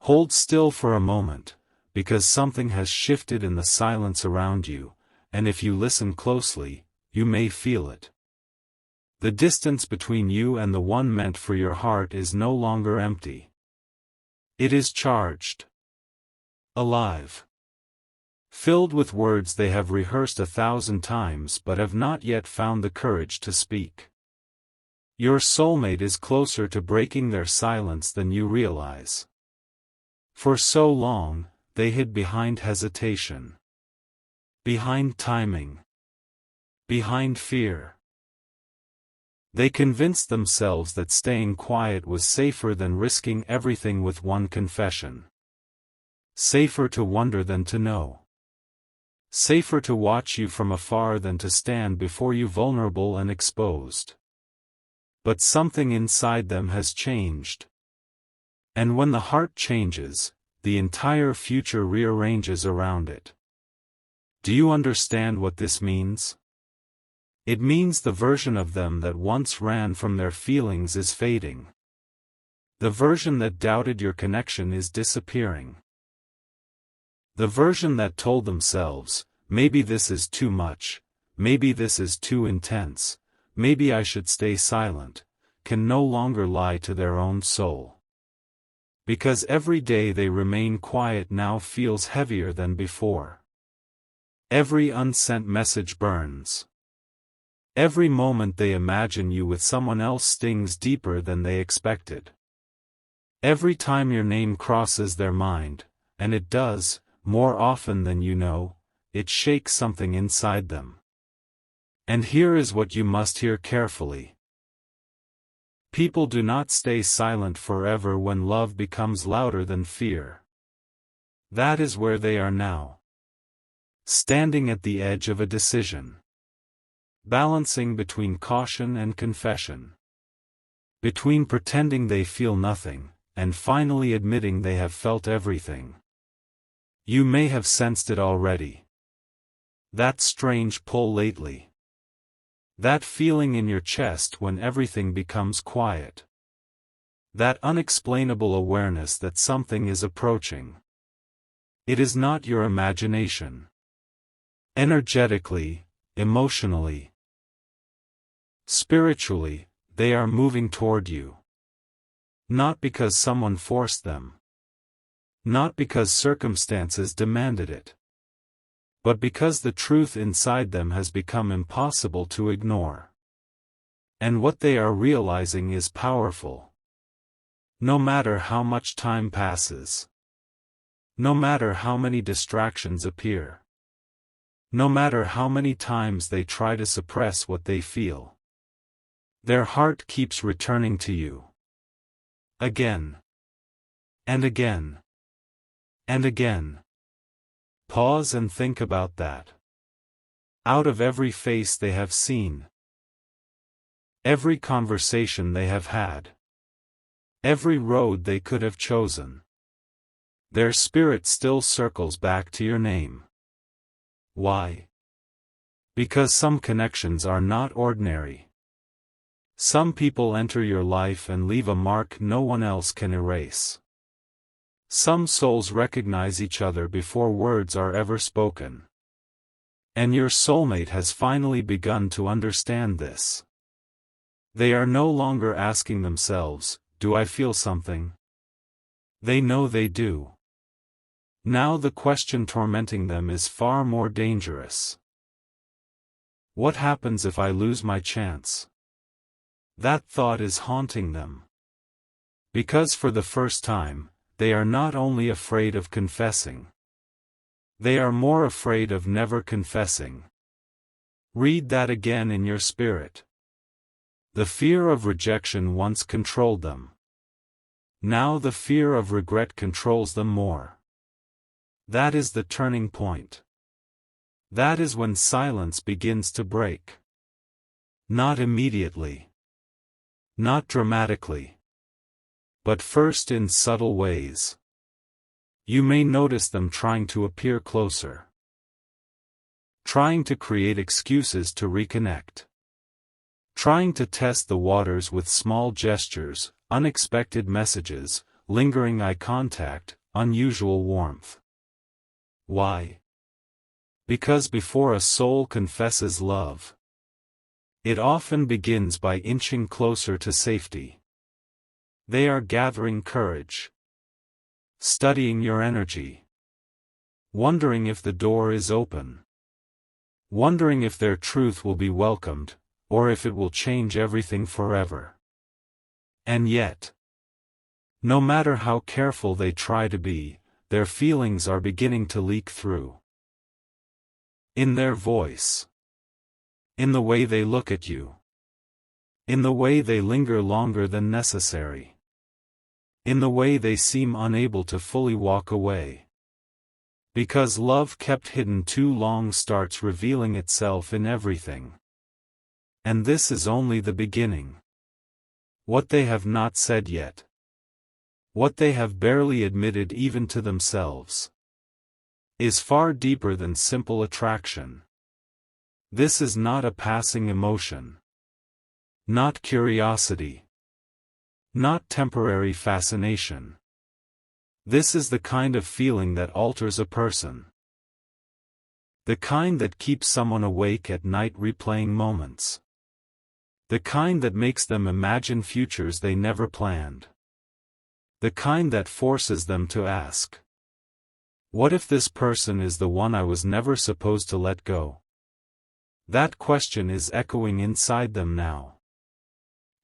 Hold still for a moment, because something has shifted in the silence around you, and if you listen closely, you may feel it. The distance between you and the one meant for your heart is no longer empty. It is charged. Alive. Filled with words they have rehearsed 1,000 times but have not yet found the courage to speak. Your soulmate is closer to breaking their silence than you realize. For so long, they hid behind hesitation. Behind timing. Behind fear. They convinced themselves that staying quiet was safer than risking everything with one confession. Safer to wonder than to know. Safer to watch you from afar than to stand before you vulnerable and exposed. But something inside them has changed. And when the heart changes, the entire future rearranges around it. Do you understand what this means? It means the version of them that once ran from their feelings is fading. The version that doubted your connection is disappearing. The version that told themselves, maybe this is too much, maybe this is too intense, maybe I should stay silent, can no longer lie to their own soul. Because every day they remain quiet now feels heavier than before. Every unsent message burns. Every moment they imagine you with someone else stings deeper than they expected. Every time your name crosses their mind, and it does, more often than you know, it shakes something inside them. And here is what you must hear carefully. People do not stay silent forever when love becomes louder than fear. That is where they are now. Standing at the edge of a decision. Balancing between caution and confession. Between pretending they feel nothing, and finally admitting they have felt everything. You may have sensed it already. That strange pull lately. That feeling in your chest when everything becomes quiet. That unexplainable awareness that something is approaching. It is not your imagination. Energetically, emotionally, spiritually, they are moving toward you. Not because someone forced them. Not because circumstances demanded it. But because the truth inside them has become impossible to ignore. And what they are realizing is powerful. No matter how much time passes. No matter how many distractions appear. No matter how many times they try to suppress what they feel. Their heart keeps returning to you. Again. And again. And again. Pause and think about that. Out of every face they have seen. Every conversation they have had. Every road they could have chosen. Their spirit still circles back to your name. Why? Because some connections are not ordinary. Some people enter your life and leave a mark no one else can erase. Some souls recognize each other before words are ever spoken. And your soulmate has finally begun to understand this. They are no longer asking themselves, do I feel something? They know they do. Now the question tormenting them is far more dangerous. What happens if I lose my chance? That thought is haunting them. Because for the first time, they are not only afraid of confessing. They are more afraid of never confessing. Read that again in your spirit. The fear of rejection once controlled them. Now the fear of regret controls them more. That is the turning point. That is when silence begins to break. Not immediately. Not dramatically. But first in subtle ways. You may notice them trying to appear closer. Trying to create excuses to reconnect. Trying to test the waters with small gestures, unexpected messages, lingering eye contact, unusual warmth. Why? Because before a soul confesses love, it often begins by inching closer to safety. They are gathering courage, studying your energy, wondering if the door is open, wondering if their truth will be welcomed, or if it will change everything forever. And yet, no matter how careful they try to be, their feelings are beginning to leak through. In their voice. In the way they look at you. In the way they linger longer than necessary. In the way they seem unable to fully walk away. Because love kept hidden too long starts revealing itself in everything. And this is only the beginning. What they have not said yet. What they have barely admitted even to themselves. Is far deeper than simple attraction. This is not a passing emotion. Not curiosity. Not temporary fascination. This is the kind of feeling that alters a person. The kind that keeps someone awake at night replaying moments. The kind that makes them imagine futures they never planned. The kind that forces them to ask, what if this person is the one I was never supposed to let go? That question is echoing inside them now.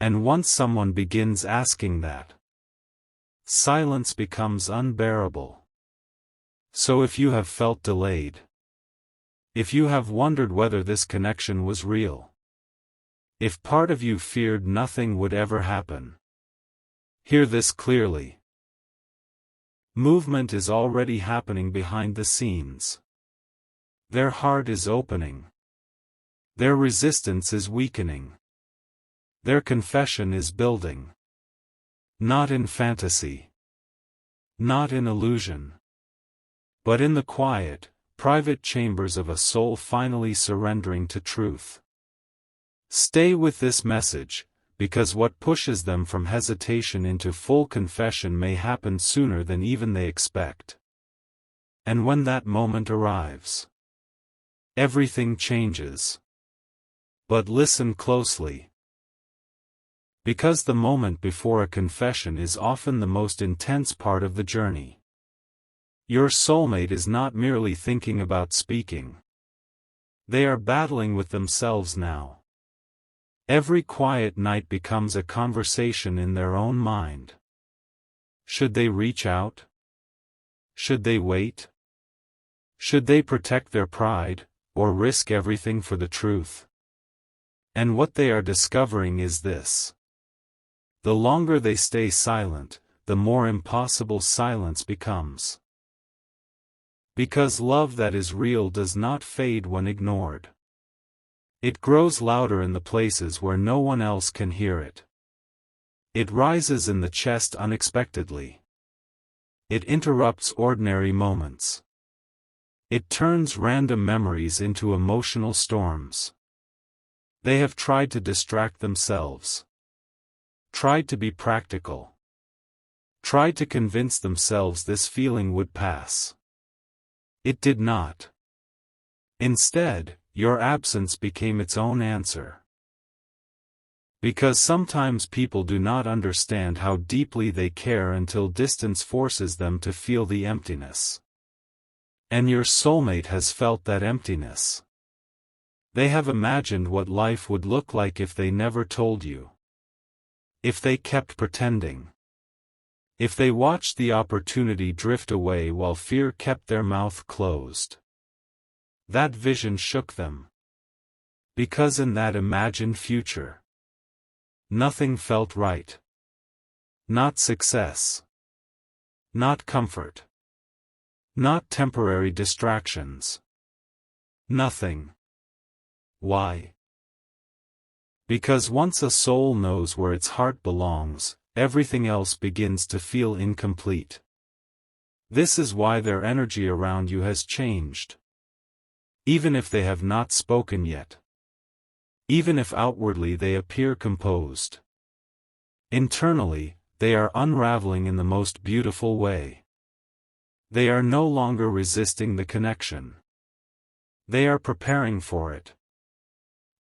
And once someone begins asking that, silence becomes unbearable. So if you have felt delayed, if you have wondered whether this connection was real, if part of you feared nothing would ever happen, hear this clearly. Movement is already happening behind the scenes. Their heart is opening. Their resistance is weakening. Their confession is building. Not in fantasy. Not in illusion. But in the quiet, private chambers of a soul finally surrendering to truth. Stay with this message, because what pushes them from hesitation into full confession may happen sooner than even they expect. And when that moment arrives, everything changes. But listen closely. Because the moment before a confession is often the most intense part of the journey. Your soulmate is not merely thinking about speaking. They are battling with themselves now. Every quiet night becomes a conversation in their own mind. Should they reach out? Should they wait? Should they protect their pride, or risk everything for the truth? And what they are discovering is this. The longer they stay silent, the more impossible silence becomes. Because love that is real does not fade when ignored. It grows louder in the places where no one else can hear it. It rises in the chest unexpectedly. It interrupts ordinary moments. It turns random memories into emotional storms. They have tried to distract themselves. Tried to be practical. Tried to convince themselves this feeling would pass. It did not. Instead, your absence became its own answer. Because sometimes people do not understand how deeply they care until distance forces them to feel the emptiness. And your soulmate has felt that emptiness. They have imagined what life would look like if they never told you. If they kept pretending. If they watched the opportunity drift away while fear kept their mouth closed. That vision shook them. Because in that imagined future, nothing felt right. Not success. Not comfort. Not temporary distractions. Nothing. Why? Because once a soul knows where its heart belongs, everything else begins to feel incomplete. This is why their energy around you has changed. Even if they have not spoken yet. Even if outwardly they appear composed. Internally, they are unraveling in the most beautiful way. They are no longer resisting the connection. They are preparing for it.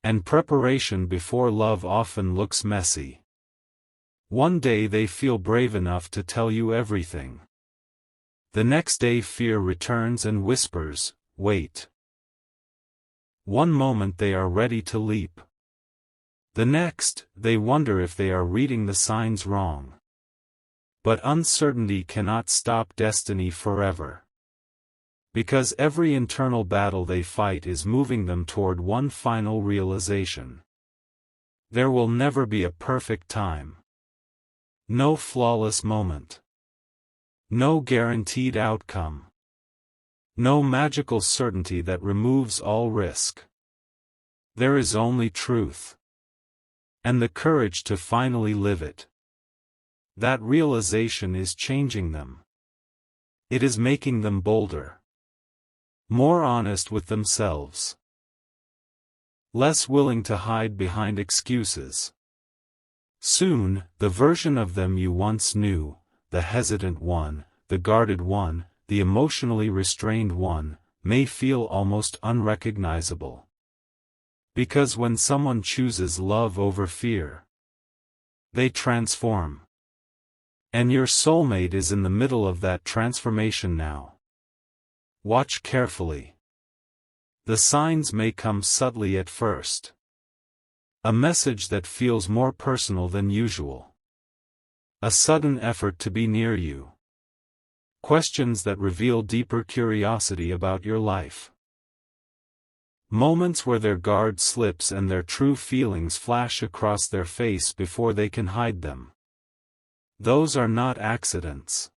And preparation before love often looks messy. One day they feel brave enough to tell you everything. The next day fear returns and whispers, "Wait." One moment they are ready to leap. The next, they wonder if they are reading the signs wrong. But uncertainty cannot stop destiny forever. Because every internal battle they fight is moving them toward one final realization. There will never be a perfect time. No flawless moment. No guaranteed outcome. No magical certainty that removes all risk. There is only truth. And the courage to finally live it. That realization is changing them. It is making them bolder. More honest with themselves. Less willing to hide behind excuses. Soon, the version of them you once knew, the hesitant one, the guarded one, the emotionally restrained one, may feel almost unrecognizable. Because when someone chooses love over fear, they transform. And your soulmate is in the middle of that transformation now. Watch carefully. The signs may come subtly at first. A message that feels more personal than usual. A sudden effort to be near you. Questions that reveal deeper curiosity about your life. Moments where their guard slips and their true feelings flash across their face before they can hide them. Those are not accidents.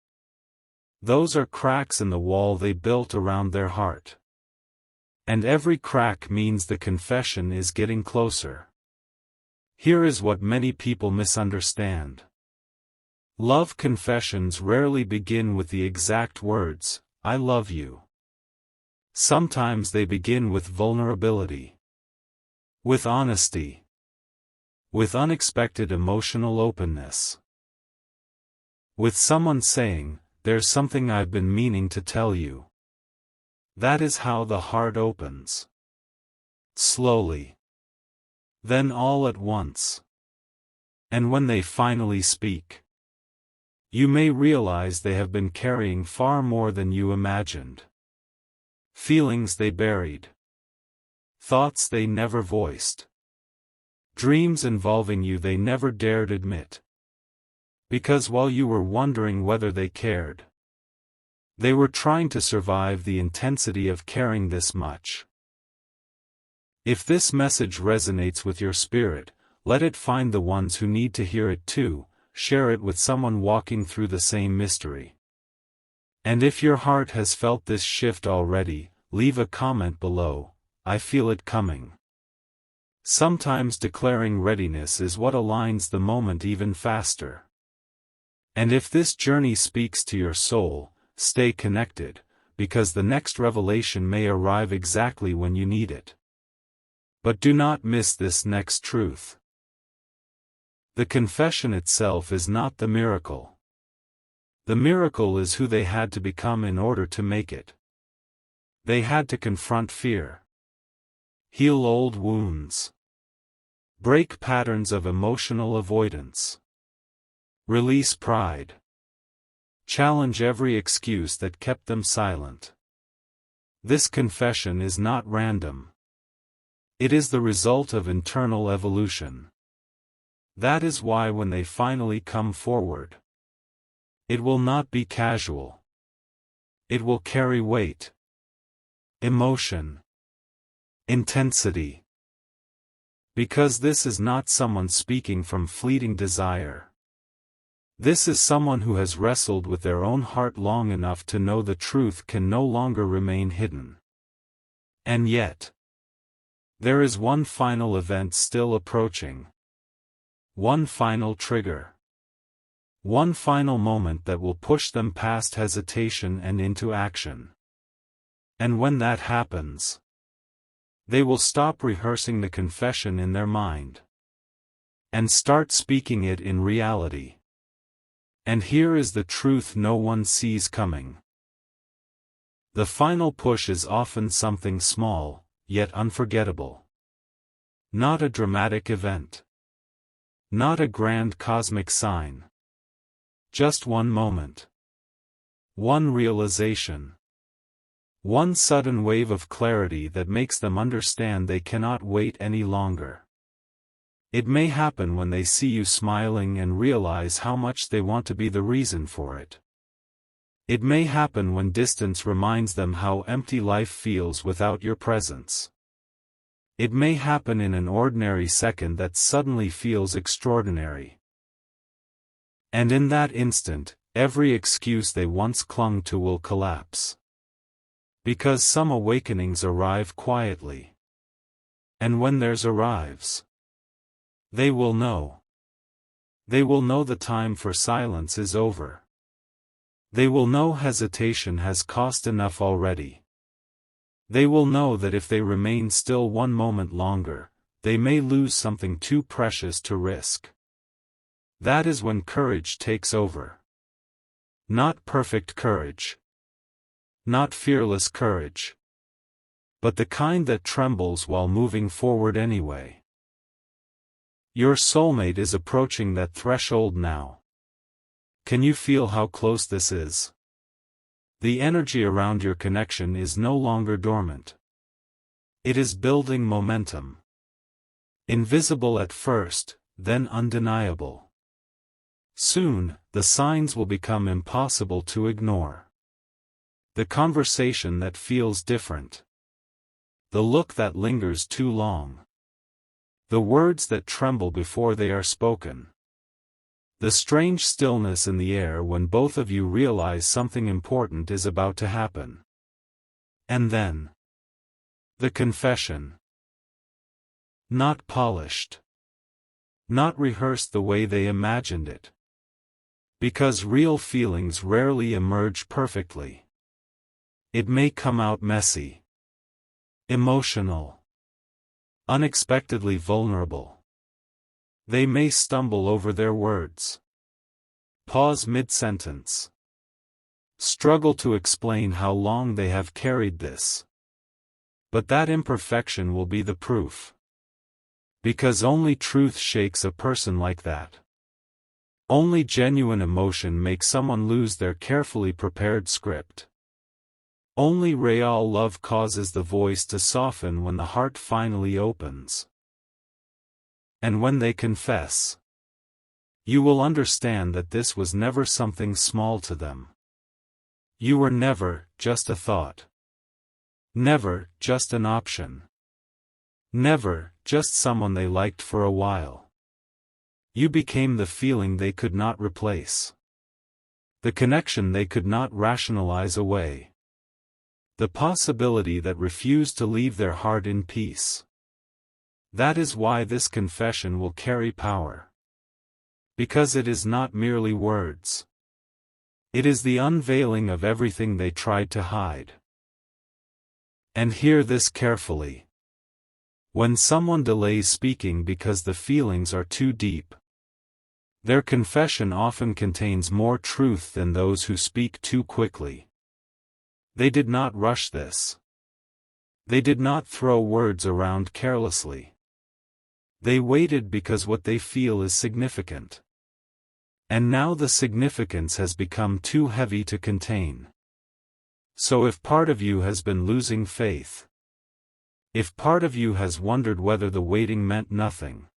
Those are cracks in the wall they built around their heart. And every crack means the confession is getting closer. Here is what many people misunderstand. Love confessions rarely begin with the exact words, "I love you." Sometimes they begin with vulnerability. With honesty. With unexpected emotional openness. With someone saying, "There's something I've been meaning to tell you." That is how the heart opens. Slowly. Then all at once. And when they finally speak, you may realize they have been carrying far more than you imagined. Feelings they buried. Thoughts they never voiced. Dreams involving you they never dared admit. Because while you were wondering whether they cared, they were trying to survive the intensity of caring this much. If this message resonates with your spirit, let it find the ones who need to hear it too, share it with someone walking through the same mystery. And if your heart has felt this shift already, leave a comment below, "I feel it coming." Sometimes declaring readiness is what aligns the moment even faster. And if this journey speaks to your soul, stay connected, because the next revelation may arrive exactly when you need it. But do not miss this next truth. The confession itself is not the miracle. The miracle is who they had to become in order to make it. They had to confront fear. Heal old wounds. Break patterns of emotional avoidance. Release pride. Challenge every excuse that kept them silent. This confession is not random. It is the result of internal evolution. That is why when they finally come forward, it will not be casual. It will carry weight. Emotion. Intensity. Because this is not someone speaking from fleeting desire. This is someone who has wrestled with their own heart long enough to know the truth can no longer remain hidden. And yet, there is one final event still approaching. One final trigger. One final moment that will push them past hesitation and into action. And when that happens, they will stop rehearsing the confession in their mind and start speaking it in reality. And here is the truth no one sees coming. The final push is often something small, yet unforgettable. Not a dramatic event. Not a grand cosmic sign. Just one moment. One realization. One sudden wave of clarity that makes them understand they cannot wait any longer. It may happen when they see you smiling and realize how much they want to be the reason for it. It may happen when distance reminds them how empty life feels without your presence. It may happen in an ordinary second that suddenly feels extraordinary. And in that instant, every excuse they once clung to will collapse. Because some awakenings arrive quietly. And when theirs arrives, they will know. They will know the time for silence is over. They will know hesitation has cost enough already. They will know that if they remain still one moment longer, they may lose something too precious to risk. That is when courage takes over. Not perfect courage. Not fearless courage. But the kind that trembles while moving forward anyway. Your soulmate is approaching that threshold now. Can you feel how close this is? The energy around your connection is no longer dormant. It is building momentum. Invisible at first, then undeniable. Soon, the signs will become impossible to ignore. The conversation that feels different. The look that lingers too long. The words that tremble before they are spoken. The strange stillness in the air when both of you realize something important is about to happen. And then, the confession. Not polished. Not rehearsed the way they imagined it. Because real feelings rarely emerge perfectly. It may come out messy. Emotional. Unexpectedly vulnerable. They may stumble over their words. Pause mid-sentence. Struggle to explain how long they have carried this. But that imperfection will be the proof. Because only truth shakes a person like that. Only genuine emotion makes someone lose their carefully prepared script. Only real love causes the voice to soften when the heart finally opens. And when they confess, you will understand that this was never something small to them. You were never just a thought. Never just an option. Never just someone they liked for a while. You became the feeling they could not replace. The connection they could not rationalize away. The possibility that refused to leave their heart in peace. That is why this confession will carry power. Because it is not merely words. It is the unveiling of everything they tried to hide. And hear this carefully. When someone delays speaking because the feelings are too deep, their confession often contains more truth than those who speak too quickly. They did not rush this. They did not throw words around carelessly. They waited because what they feel is significant. And now the significance has become too heavy to contain. So if part of you has been losing faith, if part of you has wondered whether the waiting meant nothing,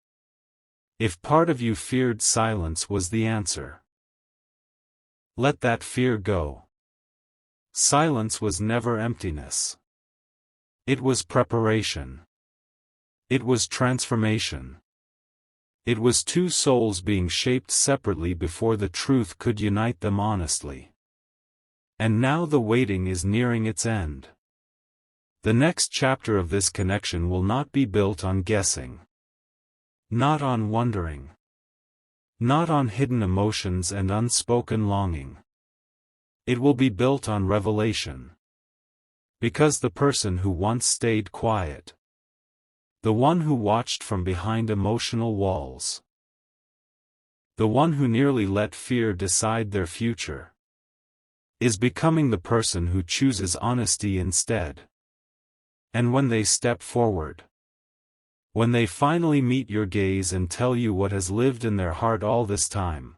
if part of you feared silence was the answer, let that fear go. Silence was never emptiness. It was preparation. It was transformation. It was two souls being shaped separately before the truth could unite them honestly. And now the waiting is nearing its end. The next chapter of this connection will not be built on guessing. Not on wondering. Not on hidden emotions and unspoken longing. It will be built on revelation. Because the person who once stayed quiet, the one who watched from behind emotional walls, the one who nearly let fear decide their future, is becoming the person who chooses honesty instead. And when they step forward, when they finally meet your gaze and tell you what has lived in their heart all this time,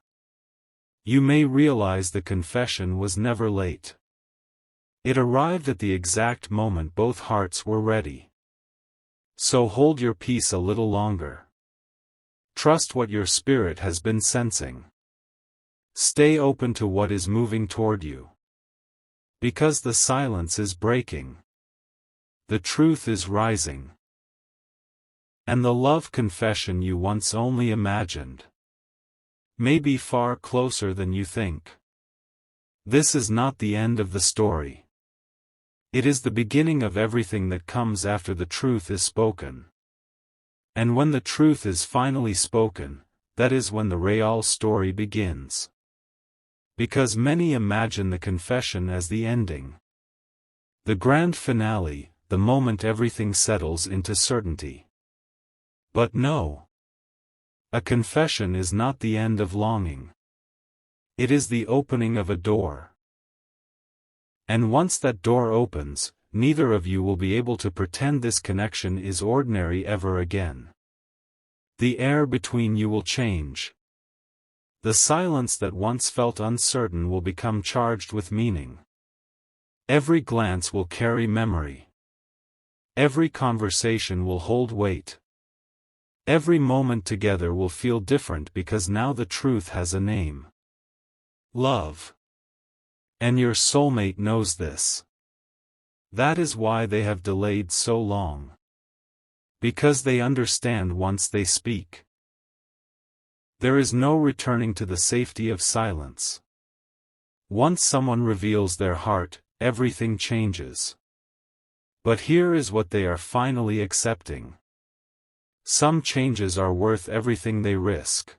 you may realize the confession was never late. It arrived at the exact moment both hearts were ready. So hold your peace a little longer. Trust what your spirit has been sensing. Stay open to what is moving toward you. Because the silence is breaking. The truth is rising. And the love confession you once only imagined may be far closer than you think. This is not the end of the story. It is the beginning of everything that comes after the truth is spoken. And when the truth is finally spoken, that is when the real story begins. Because many imagine the confession as the ending, the grand finale, the moment everything settles into certainty. But no. A confession is not the end of longing. It is the opening of a door. And once that door opens, neither of you will be able to pretend this connection is ordinary ever again. The air between you will change. The silence that once felt uncertain will become charged with meaning. Every glance will carry memory. Every conversation will hold weight. Every moment together will feel different because now the truth has a name. Love. And your soulmate knows this. That is why they have delayed so long. Because they understand once they speak. There is no returning to the safety of silence. Once someone reveals their heart, everything changes. But here is what they are finally accepting. Some changes are worth everything they risk.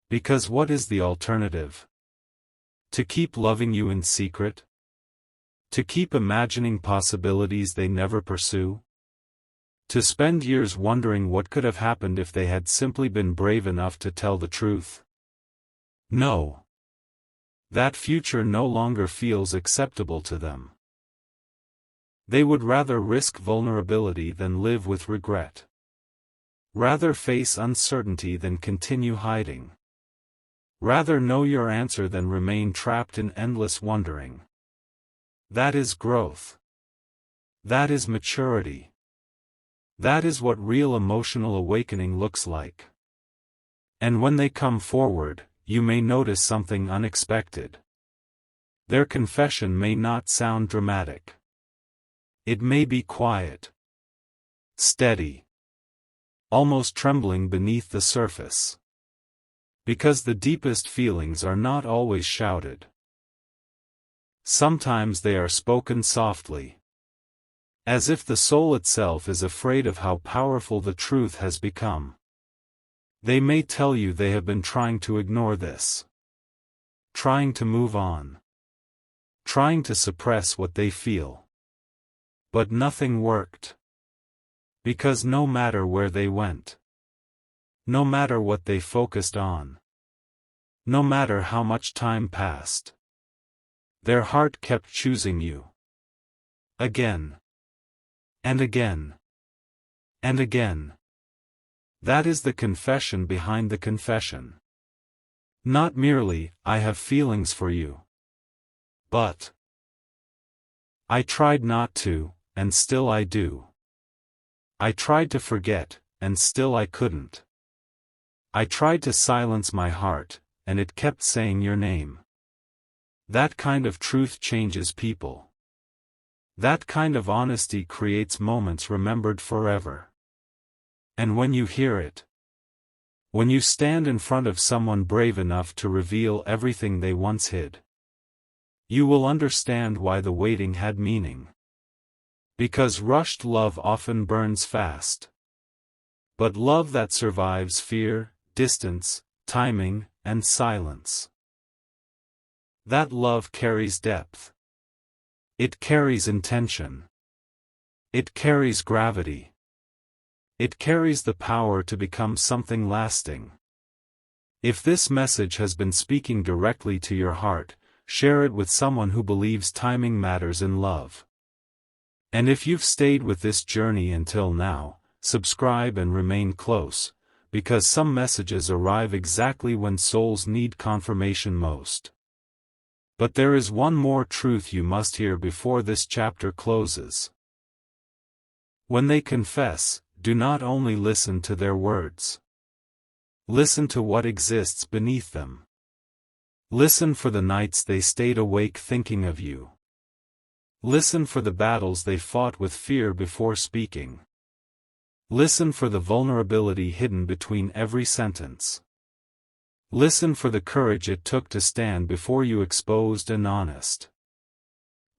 Because what is the alternative? To keep loving you in secret? To keep imagining possibilities they never pursue? To spend years wondering what could have happened if they had simply been brave enough to tell the truth? No. That future no longer feels acceptable to them. They would rather risk vulnerability than live with regret. Rather face uncertainty than continue hiding. Rather know your answer than remain trapped in endless wondering. That is growth. That is maturity. That is what real emotional awakening looks like. And when they come forward, you may notice something unexpected. Their confession may not sound dramatic. It may be quiet. Steady. Almost trembling beneath the surface. Because the deepest feelings are not always shouted. Sometimes they are spoken softly. As if the soul itself is afraid of how powerful the truth has become. They may tell you they have been trying to ignore this. Trying to move on. Trying to suppress what they feel. But nothing worked. Because no matter where they went, no matter what they focused on, no matter how much time passed, their heart kept choosing you. Again. And again. And again. That is the confession behind the confession. Not merely, I have feelings for you. But I tried not to, and still I do. I tried to forget, and still I couldn't. I tried to silence my heart, and it kept saying your name. That kind of truth changes people. That kind of honesty creates moments remembered forever. And when you hear it, when you stand in front of someone brave enough to reveal everything they once hid, you will understand why the waiting had meaning. Because rushed love often burns fast. But love that survives fear, distance, timing, and silence. That love carries depth. It carries intention. It carries gravity. It carries the power to become something lasting. If this message has been speaking directly to your heart, share it with someone who believes timing matters in love. And if you've stayed with this journey until now, subscribe and remain close, because some messages arrive exactly when souls need confirmation most. But there is one more truth you must hear before this chapter closes. When they confess, do not only listen to their words. Listen to what exists beneath them. Listen for the nights they stayed awake thinking of you. Listen for the battles they fought with fear before speaking. Listen for the vulnerability hidden between every sentence. Listen for the courage it took to stand before you exposed and honest.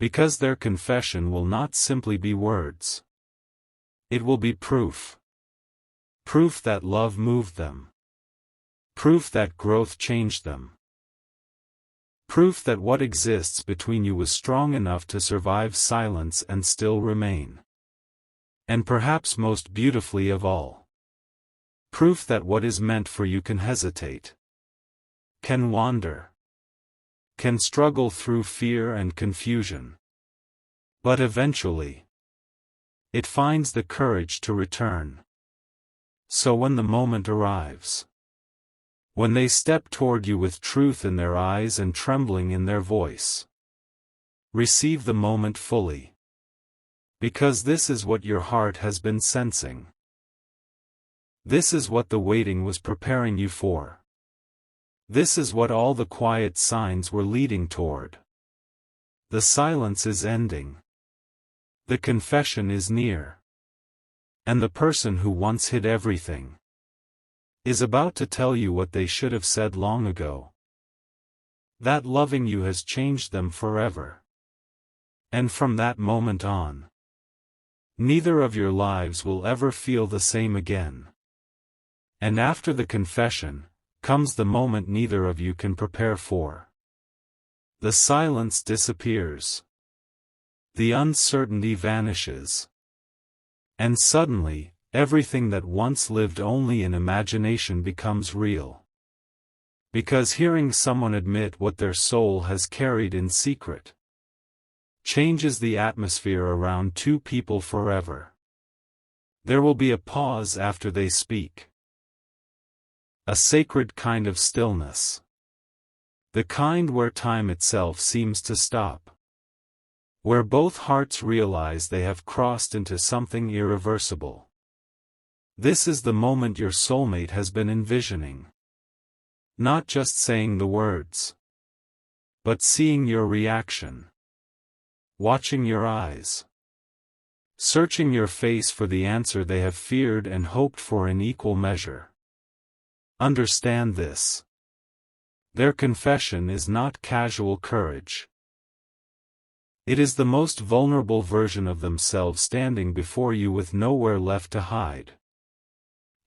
Because their confession will not simply be words. It will be proof. Proof that love moved them. Proof that growth changed them. Proof that what exists between you was strong enough to survive silence and still remain. And perhaps most beautifully of all, proof that what is meant for you can hesitate, can wander, can struggle through fear and confusion. But eventually, it finds the courage to return. So when the moment arrives, when they step toward you with truth in their eyes and trembling in their voice, receive the moment fully. Because this is what your heart has been sensing. This is what the waiting was preparing you for. This is what all the quiet signs were leading toward. The silence is ending. The confession is near. And the person who once hid everything is about to tell you what they should have said long ago. That loving you has changed them forever. And from that moment on, neither of your lives will ever feel the same again. And after the confession, comes the moment neither of you can prepare for. The silence disappears. The uncertainty vanishes. And suddenly, everything that once lived only in imagination becomes real. Because hearing someone admit what their soul has carried in secret changes the atmosphere around two people forever. There will be a pause after they speak. A sacred kind of stillness. The kind where time itself seems to stop. Where both hearts realize they have crossed into something irreversible. This is the moment your soulmate has been envisioning. Not just saying the words, but seeing your reaction. Watching your eyes. Searching your face for the answer they have feared and hoped for in equal measure. Understand this. Their confession is not casual courage. It is the most vulnerable version of themselves standing before you with nowhere left to hide.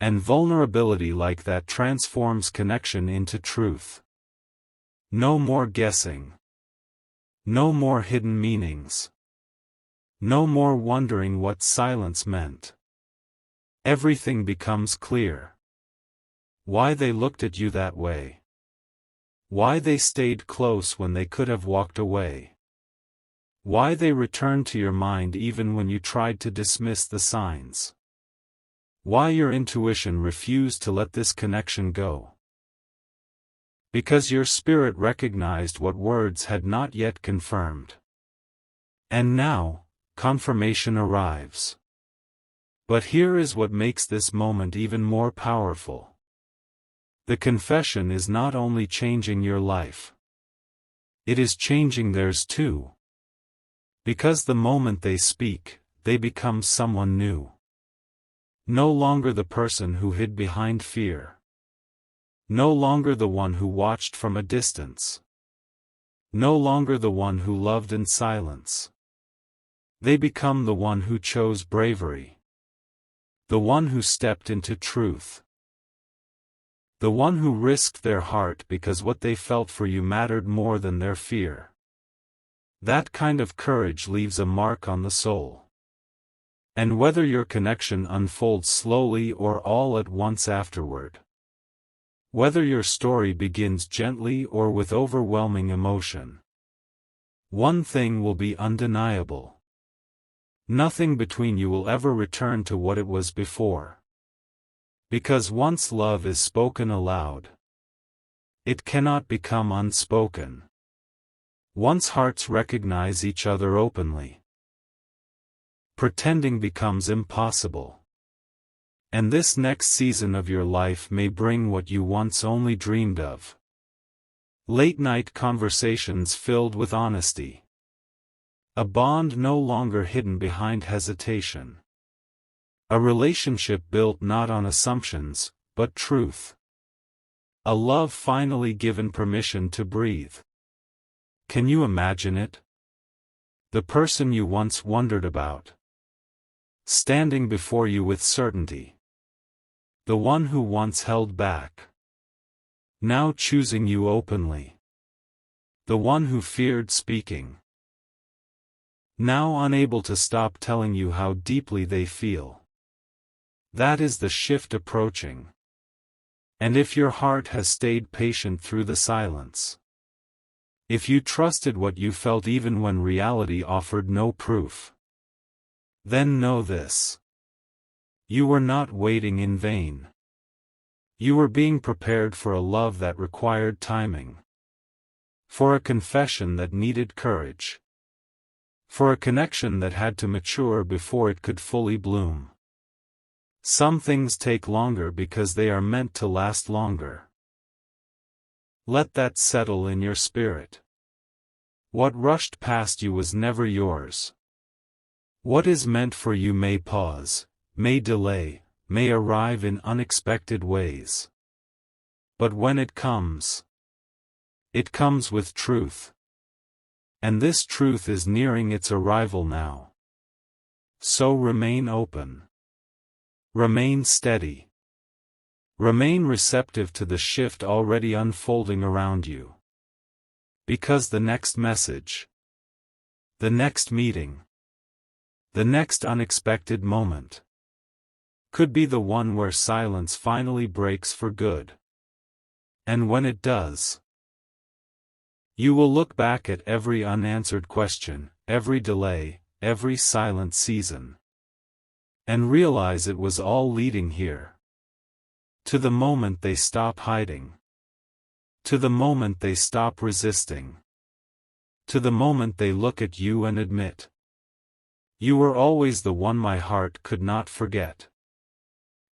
And vulnerability like that transforms connection into truth. No more guessing. No more hidden meanings. No more wondering what silence meant. Everything becomes clear. Why they looked at you that way. Why they stayed close when they could have walked away. Why they returned to your mind even when you tried to dismiss the signs. Why your intuition refused to let this connection go. Because your spirit recognized what words had not yet confirmed. And now, confirmation arrives. But here is what makes this moment even more powerful. The confession is not only changing your life. It is changing theirs too. Because the moment they speak, they become someone new. No longer the person who hid behind fear. No longer the one who watched from a distance. No longer the one who loved in silence. They become the one who chose bravery. The one who stepped into truth. The one who risked their heart because what they felt for you mattered more than their fear. That kind of courage leaves a mark on the soul. And whether your connection unfolds slowly or all at once afterward, Whether your story begins gently or with overwhelming emotion, one thing will be undeniable. Nothing between you will ever return to what it was before. Because once love is spoken aloud, it cannot become unspoken. Once hearts recognize each other openly, pretending becomes impossible. And this next season of your life may bring what you once only dreamed of. Late-night conversations filled with honesty. A bond no longer hidden behind hesitation. A relationship built not on assumptions, but truth. A love finally given permission to breathe. Can you imagine it? The person you once wondered about, standing before you with certainty. The one who once held back, now choosing you openly. The one who feared speaking, now unable to stop telling you how deeply they feel. That is the shift approaching. And if your heart has stayed patient through the silence, if you trusted what you felt even when reality offered no proof, then know this: you were not waiting in vain. You were being prepared for a love that required timing, for a confession that needed courage, for a connection that had to mature before it could fully bloom. Some things take longer because they are meant to last longer. Let that settle in your spirit. What rushed past you was never yours. What is meant for you may pause, may delay, may arrive in unexpected ways. But when it comes with truth. And this truth is nearing its arrival now. So remain open. Remain steady. Remain receptive to the shift already unfolding around you. Because the next message, the next meeting, the next unexpected moment, could be the one where silence finally breaks for good. And when it does, you will look back at every unanswered question, every delay, every silent season, and realize it was all leading here. To the moment they stop hiding. To the moment they stop resisting. To the moment they look at you and admit, you were always the one my heart could not forget.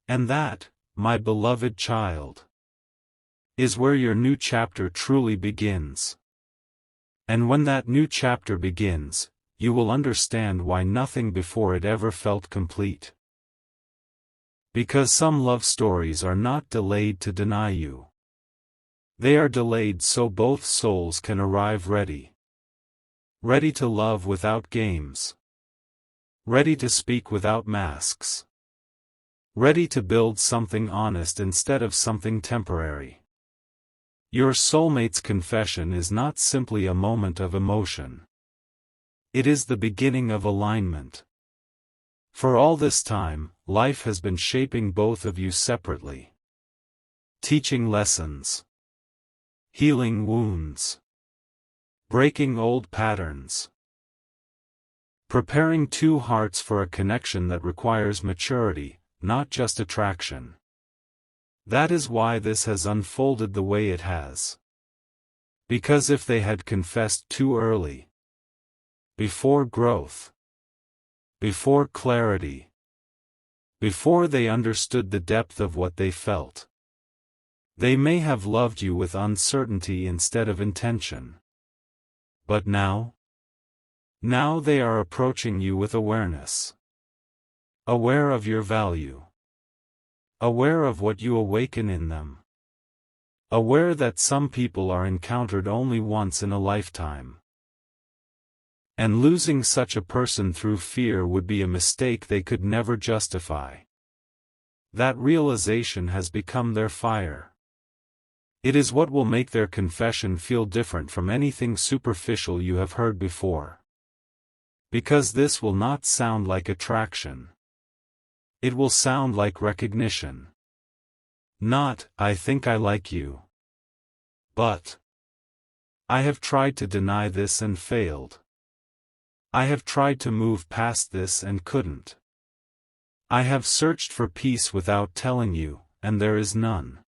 And that, my beloved child, is where your new chapter truly begins. And when that new chapter begins, you will understand why nothing before it ever felt complete. Because some love stories are not delayed to deny you. They are delayed so both souls can arrive ready. Ready to love without games. Ready to speak without masks. Ready to build something honest instead of something temporary. Your soulmate's confession is not simply a moment of emotion. It is the beginning of alignment. For all this time, life has been shaping both of you separately. Teaching lessons. Healing wounds. Breaking old patterns. Preparing two hearts for a connection that requires maturity, not just attraction. That is why this has unfolded the way it has. Because if they had confessed too early, before growth, before clarity, before they understood the depth of what they felt, they may have loved you with uncertainty instead of intention. But now they are approaching you with awareness. Aware of your value. Aware of what you awaken in them. Aware that some people are encountered only once in a lifetime. And losing such a person through fear would be a mistake they could never justify. That realization has become their fire. It is what will make their confession feel different from anything superficial you have heard before. Because this will not sound like attraction. It will sound like recognition. Not, I think I like you. But I have tried to deny this and failed. I have tried to move past this and couldn't. I have searched for peace without telling you, and there is none.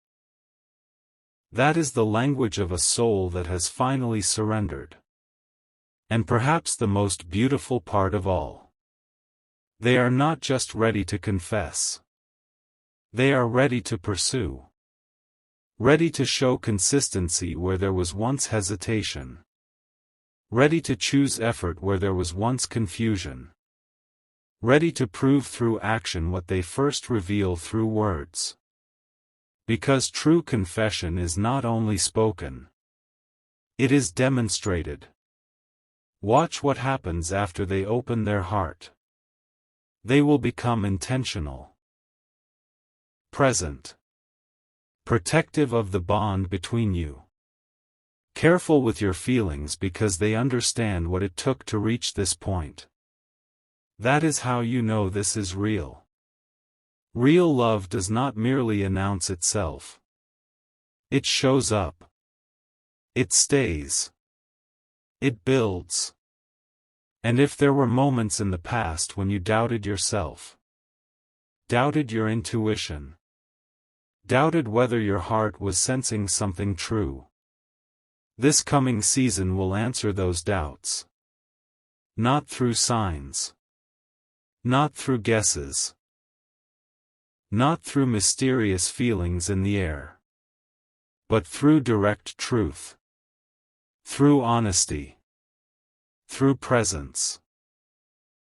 That is the language of a soul that has finally surrendered. And perhaps the most beautiful part of all. They are not just ready to confess. They are ready to pursue. Ready to show consistency where there was once hesitation. Ready to choose effort where there was once confusion. Ready to prove through action what they first reveal through words. Because true confession is not only spoken. It is demonstrated. Watch what happens after they open their heart. They will become intentional. Present. Protective of the bond between you. Careful with your feelings because they understand what it took to reach this point. That is how you know this is real. Real love does not merely announce itself. It shows up. It stays. It builds. And if there were moments in the past when you doubted yourself, doubted your intuition, doubted whether your heart was sensing something true, this coming season will answer those doubts. Not through signs. Not through guesses. Not through mysterious feelings in the air. But through direct truth. Through honesty. Through presence.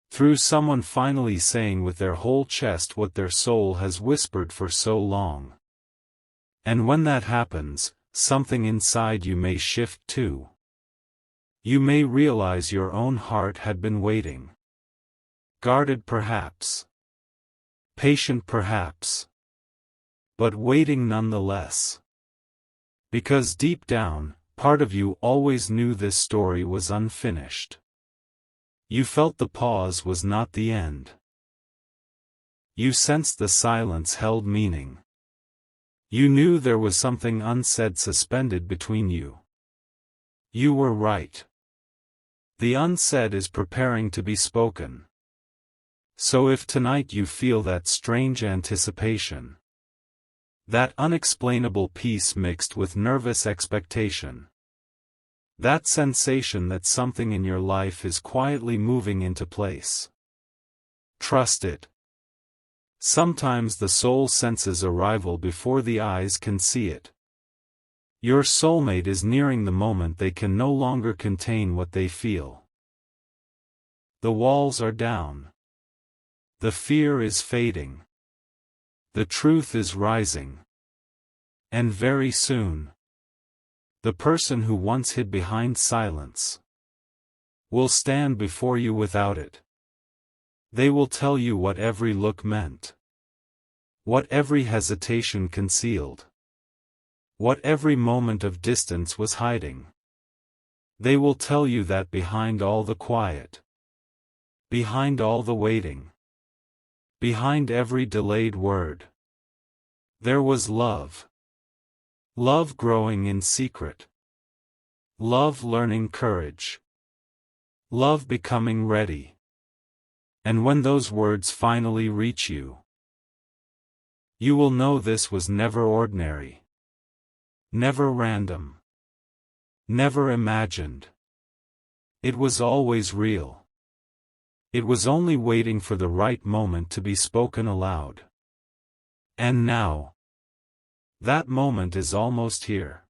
Through someone finally saying with their whole chest what their soul has whispered for so long. And when that happens, something inside you may shift too. You may realize your own heart had been waiting. Guarded perhaps. Patient perhaps. But waiting nonetheless. Because deep down, part of you always knew this story was unfinished. You felt the pause was not the end. You sensed the silence held meaning. You knew there was something unsaid suspended between you. You were right. The unsaid is preparing to be spoken. So if tonight you feel that strange anticipation, that unexplainable peace mixed with nervous expectation, that sensation that something in your life is quietly moving into place, trust it. Sometimes the soul senses arrival before the eyes can see it. Your soulmate is nearing the moment they can no longer contain what they feel. The walls are down. The fear is fading. The truth is rising. And very soon, the person who once hid behind silence will stand before you without it. They will tell you what every look meant. What every hesitation concealed. What every moment of distance was hiding. They will tell you that behind all the quiet, behind all the waiting, behind every delayed word, there was love. Love growing in secret. Love learning courage. Love becoming ready. And when those words finally reach you, you will know this was never ordinary. Never random. Never imagined. It was always real. It was only waiting for the right moment to be spoken aloud. And now, that moment is almost here.